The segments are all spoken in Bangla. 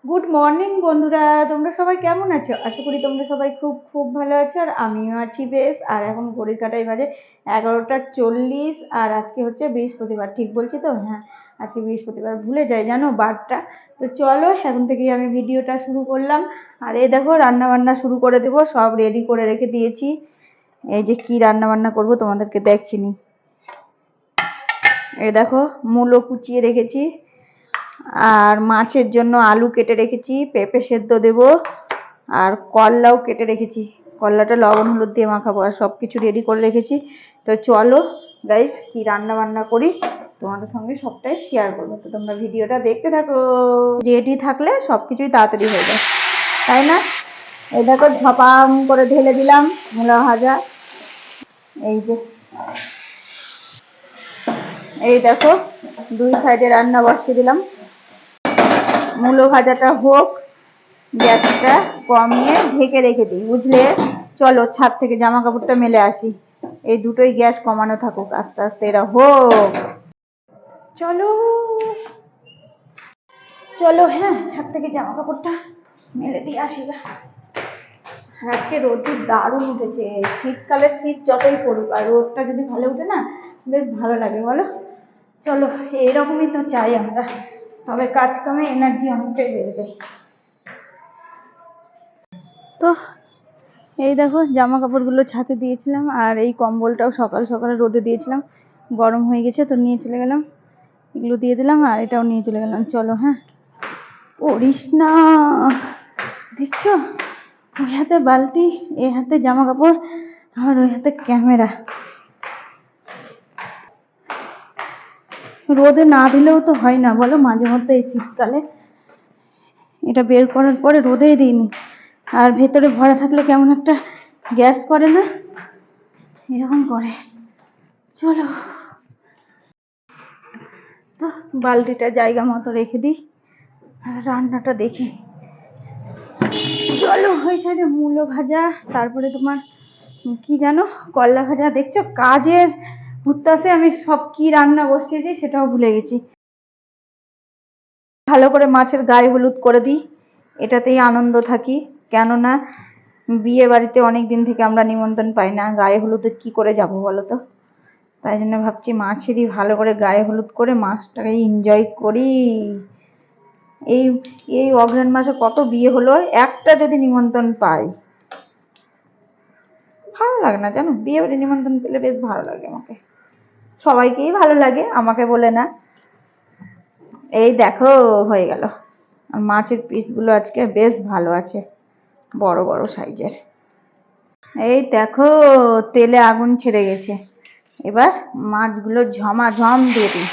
গুড মর্নিং বন্ধুরা, তোমরা সবাই কেমন আছো? আশা করি তোমরা সবাই খুব খুব ভালো আছো, আর আমিও আছি বেশ। আর এখন ঘড়ির কাঁটায় বাজে 11:40, আর আজকে হচ্ছে বৃহস্পতিবার। ঠিক বলছি তো? হ্যাঁ, আজকে বৃহস্পতিবার, ভুলে যাই জানো বারটা। তো চলো এখন থেকেই আমি ভিডিওটা শুরু করলাম। আর এই দেখো রান্না বান্না শুরু করে দেবো, সব রেডি করে রেখে দিয়েছি। এই যে কি রান্না বান্না করবো তোমাদেরকে দেখিনি। এই দেখো মূলো কুচিয়ে রেখেছি, আর মাছের জন্য আলু কেটে রেখেছি, পেঁপে সেদ্ধ দেব, আর করলাও কেটে রেখেছি। করলাটা লবণ হলুদ দিয়ে মাখাবো, আর সব কিছু রেডি করে রেখেছি। তো চলো গাইস কি রান্না বান্না করি তোমাদের সঙ্গে সবটাই শেয়ার করবো। তো তোমরা ভিডিওটা দেখতে থাকো। রেডি থাকলে সব কিছুই তাড়াতাড়ি হয়ে যায়, তাই না? এই দেখো ঝপাম করে ঢেলে দিলাম মূলা ভাজা। এই যে এই দেখো দুই সাইডে রান্না বসিয়ে দিলাম। মূলো ভাজাটা হোক, গ্যাসটা কমিয়ে ঢেকে রেখে দিই, বুঝলে? চলো ছাদ থেকে জামা কাপড়টা মেলে আসি। এই দুটোই গ্যাস কমানো থাকুক, আস্তে আস্তে এরা হোক। চলো চলো, হ্যাঁ ছাদ থেকে জামা কাপড়টা মেলে দিয়ে আসি। আজকে রোদটা দারুণ উঠেছে। শীতকালে শীত যতই পড়ুক, আর রোদটা যদি ভালো উঠে না, বেশ ভালো লাগে বলো। চলো এরকমই তো চাই আমরা, তবে কাজ কামে এনার্জি অনেকটাই বেড়ে যায়। তো এই দেখো জামা কাপড়গুলো ছাদে দিয়েছিলাম, আর এই কম্বলটাও সকাল সকালে রোদে দিয়েছিলাম, গরম হয়ে গেছে তো নিয়ে চলে গেলাম। এগুলো দিয়ে দিলাম, আর এটাও নিয়ে চলে গেলাম। চলো, হ্যাঁ পড়িস না, দেখছো ওই হাতে বালতি, এই হাতে জামা কাপড়, আর ওই হাতে ক্যামেরা। রোদে না দিলেও তো হয় না বলো, মাঝে মধ্যে এই শীতকালে এটা বের করার পরে রোদেই দিইনি, আর ভেতরে ভরা থাকলে কেমন একটা গ্যাস করে না, এরকম করে। চলো তো বালতিটা জায়গা মতো রেখে দিই, আর রান্নাটা দেখি। চলো ওই সাইডে মূলো ভাজা, তারপরে তোমার কি জানো করলা ভাজা। দেখছো কাজের উত্তাসে আমি সব কি রান্না বসিয়েছি সেটাও ভুলে গেছি। ভালো করে মাছের গায়ে হলুদ করে দিই, এটাতেই আনন্দ থাকি। কেননা বিয়ে বাড়িতে অনেক দিন থেকে আমরা নিমন্ত্রণ পাই না, গায়ে হলুদে কি করে যাব বলো তো? তাই জন্য ভাবছি মাছেরই ভালো করে গায়ে হলুদ করে মাছটাকে এনজয় করি। এই এই অগ্রহায়ণ মাসে কত বিয়ে হলো, একটা যদি নিমন্ত্রণ পাই ভালো লাগে না জানো? বিয়ে বাড়ি নিমন্ত্রণ পেলে বেশ ভালো লাগে আমাকে, সবাইকেই ভালো লাগে, আমাকে বলে না। এই দেখো হয়ে গেল। আর মাছের পিসগুলো আজকে বেশ ভালো আছে, বড় বড় সাইজের। এই দেখো তেলে আগুন ছেড়ে গেছে, এবার মাছগুলো ঝমাঝম দিয়ে দিই।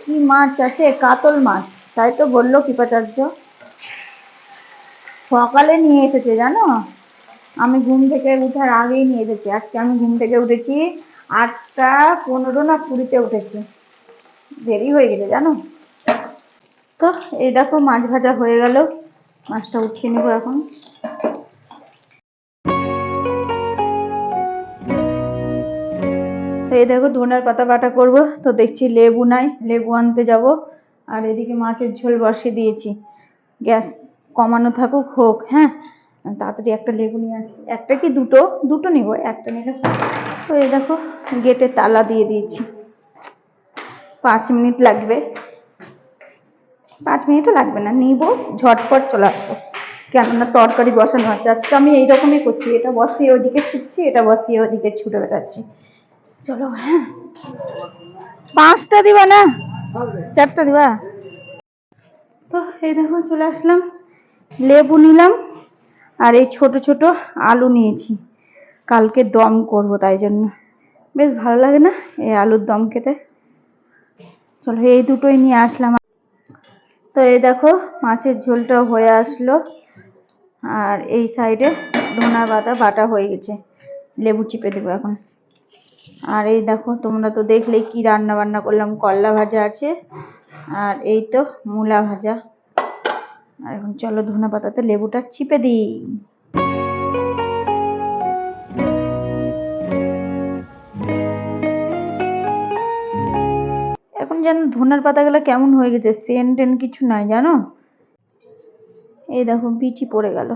কি মাছ আছে? কাতল মাছ, তাই তো বললো কৃপাচার্য, সকালে নিয়ে এসেছে জানো। আমি ঘুম থেকে উঠার আগেই নিয়ে এসেছি। আজকে আমি ঘুম থেকে উঠেছি 8:15 না 20-তে উঠেছি, দেরি হয়ে গেছে জানো। তো এই দেখো মাছ ভাজা হয়ে গেল, মাছটা উঠিয়ে নেবো এখন। তো এই দেখো ধনের পাতা বাটা করব, তো দেখছি লেবু নাই, লেবু আনতে যাব। আর এদিকে মাছের ঝোল বসিয়ে দিয়েছি, গ্যাস কমানো থাকুক হোক। হ্যাঁ তাড়াতাড়ি একটা লেবু নিয়ে আসি, একটা কি দুটো, দুটো নিব, একটা নিলে। তো এই দেখো গেটে তালা দিয়ে দিয়েছি, 5 মিনিট লাগবে। 5 মিনিটও লাগবে না, নিব ঝটপট চলে আসবো। কেননা তরকারি বসানো আছে। আজকে আমি এইরকমই করছি, এটা বসিয়ে ওদিকে ছুটছি, এটা বসিয়ে ওদিকে ছুটে বেড়াচ্ছি। চলো, হ্যাঁ 5টা দিবা না 4টা দিবা? তো এই দেখো চলে আসলাম, লেবু নিলাম, আর এই ছোট ছোট আলু নিয়েছি, কালকে দম করব, তাই জন্য বেশ ভালো লাগে না এই আলুর দম খেতে। চলো এই দুটোই নিয়ে আসলাম। তো এই দেখো মাছের ঝোলটা হয়ে আসলো, আর এই সাইডে ধনা পাতা বাটা হয়ে গেছে, লেবু চিপে দেবো এখন। আর এই দেখো তোমরা তো দেখলেই কি রান্না বান্না করলাম, করলা ভাজা আছে, আর এই তো মূলা ভাজা। আর এখন চলো ধনে পাতাতে লেবুটা চিপে দিই। এখন যেন ধনের পাতাগুলো কেমন হয়ে গেছে, সেন টেন কিছু নাই জানো। এই দেখো বিচি পড়ে গেল,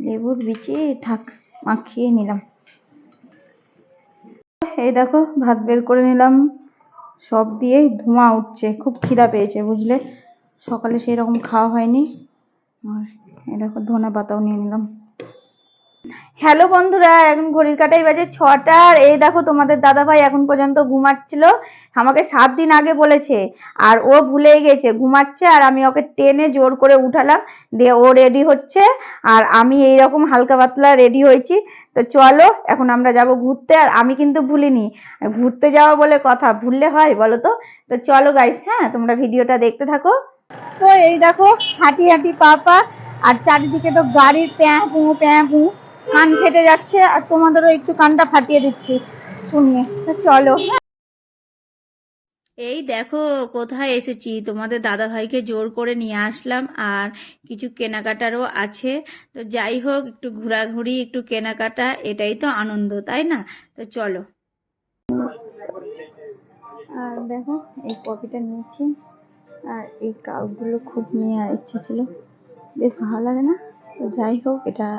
লেবুর বিচি থাক, মাখিয়ে নিলাম। এই দেখো ভাত বের করে নিলাম, সব দিয়ে ধোঁয়া উঠছে, খুব খিদা পেয়েছে বুঝলে, সকালে সেই রকম খাওয়া হয়নি। আর এই দেখো ধনে পাতাও নিয়ে নিলাম। হ্যালো বন্ধুরা, এখন ঘড়ির কাঁটায় বাজে 6টা। আর এই দেখো তোমাদের দাদা ভাই এখন পর্যন্ত ঘুমাচ্ছিল, আমাকে 7 দিন আগে বলেছে আর ও ভুলেই গেছে, ঘুমাচ্ছে। আর আমি ওকে টেনে জোর করে উঠালাম, দিয়ে ও রেডি হচ্ছে আর আমি এইরকম হালকা পাতলা রেডি হয়েছি। তো চলো এখন আমরা যাব ঘুরতে। আর আমি কিন্তু ভুলিনি, ঘুরতে যাওয়া বলে কথা, ভুললে হয় বলো তো? তো চলো গাইস, হ্যাঁ তোমরা ভিডিওটা দেখতে থাকো। তো এই দেখো হাঁটি হাঁটি পা, আর চারিদিকে তো গাড়ির প্যাঁ পু, কান ফেটে যাচ্ছে। আর তোমাদেরও একটু কানটা ফাটিয়ে দিচ্ছি শুনিয়ে। তো চলো। এই দেখো কোথায় এসেছি, তোমাদের দাদা ভাইকে জোর করে নিয়ে আসলাম আর কিছু কেনাকাটারও আছে। তো যাই হোক, একটু ঘোরাঘুরি, একটু কেনাকাটা, এটাই তো আনন্দ, তাই না? তো চলো। আর দেখো এই কপিটা নিয়েছি, আর এই কাপগুলো খুব নিয়ে ইচ্ছে ছিল, বেশ ভালো লাগে না? তো যাই হোক, এটা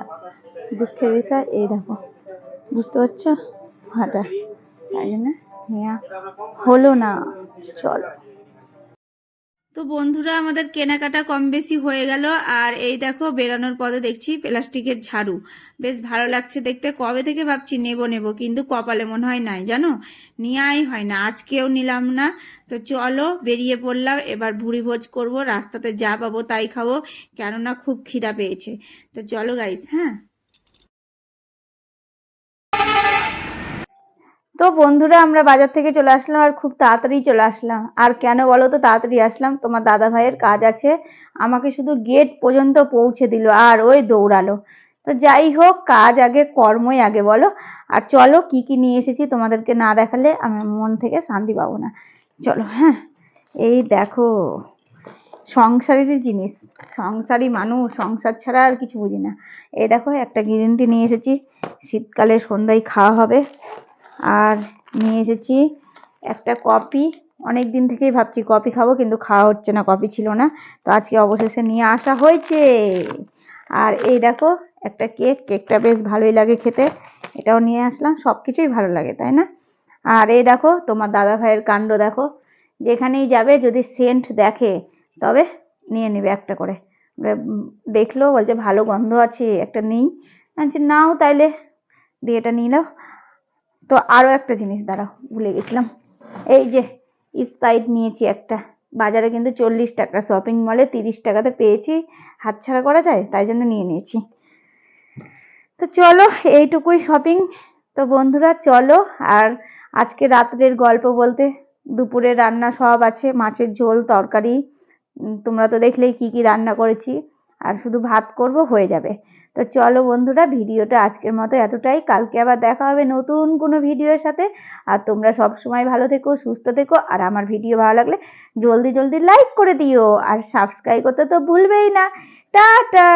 দুঃখের বিষয়। এই দেখো বুঝতে পারছো হাঁটা, তাই জন্য নেওয়া হলো না। চলো। তো বন্ধুরা আমাদের কেনাকাটা কম বেশি হয়ে গেল। আর এই দেখো বেরানোর পথে দেখছি প্লাস্টিকের ঝাড়ু, বেশ ভালো লাগছে দেখতে। কবে থেকে ভাবছি নেব নেব, কিন্তু কপালে মনে হয় নাই জানো, নেওয়াই হয় না, আজকেও নিলাম না। তো চলো বেরিয়ে পড়লাম, এবার ভুড়ি ভোজ করবো, রাস্তাতে যা পাবো তাই খাবো, কেননা খুব খিদা পেয়েছে। তো চলো গাইস, হ্যাঁ। তো বন্ধুরা আমরা বাজার থেকে চলে আসলাম, আর খুব তাড়াতাড়ি চলে আসলাম। আর কেন বলো তো তাড়াতাড়ি আসলাম? তোমার দাদা ভাইয়ের কাজ আছে, আমাকে শুধু গেট পর্যন্ত পৌঁছে দিল আর ওই দৌড়ালো। তো যাই হোক, কাজ আগে কর্মই আগে বলো। আর চলো কি কি নিয়ে এসেছি তোমাদেরকে না দেখালে আমি মন থেকে শান্তি পাবো না। চলো, হ্যাঁ। এই দেখো সংসারের জিনিস, সংসারী মানুষ, সংসার ছাড়া আর কিছু বুঝি না। এই দেখো একটা গ্রিন টি নিয়ে এসেছি, শীতকালে সন্ধ্যায় খাওয়া হবে। আর নিয়ে এসেছি একটা কফি, অনেক দিন থেকেই ভাবছি কফি খাবো, কিন্তু খাওয়া হচ্ছে না, কফি ছিল না। তো আজকে অবশেষে নিয়ে আসা হয়েছে। আর এই দেখো একটা কেক, কেকটা বেশ ভালোই লাগে খেতে, এটাও নিয়ে আসলাম। সব কিছুই ভালো লাগে তাই না? আর এই দেখো তোমার দাদা ভাইয়ের কাণ্ড দেখো, যেখানেই যাবে যদি সেন্ট দেখে তবে নিয়ে নেবে একটা করে। দেখলো বলছে ভালো গন্ধ আছে, একটা নেই, আচ্ছা নাও তাইলে, দিয়ে এটা নিয়ে নাও। তো আরো একটা জিনিস দাঁড়াও ভুলে গেছিলাম, এই যে স্প্রাইট নিয়েছি একটা, বাজারে কিন্তু 40 টাকা, শপিং মলে 30 টাকাতে পেয়েছি, হাতছাড়া করা যায়, তাই জন্য নিয়ে নিয়েছি। তো চলো এইটুকুই শপিং। তো বন্ধুরা চলো, আর আজকে রাত্রের গল্প বলতে, দুপুরে রান্না সব আছে, মাছের ঝোল তরকারি, তোমরা তো দেখলেই কি কি রান্না করেছি, আর শুধু ভাত করব হয়ে যাবে। তো চলো বন্ধুরা, ভিডিওটা আজকের মতো এতটাই, কালকে আবার দেখা হবে নতুন কোনো ভিডিওর সাথে। আর তোমরা সব সময় ভালো থেকো, সুস্থ থেকো, আর আমার ভিডিও ভালো লাগলে জলদি জলদি লাইক করে দিও, আর সাবস্ক্রাইব করতে তো ভুলবেই না। টাটা।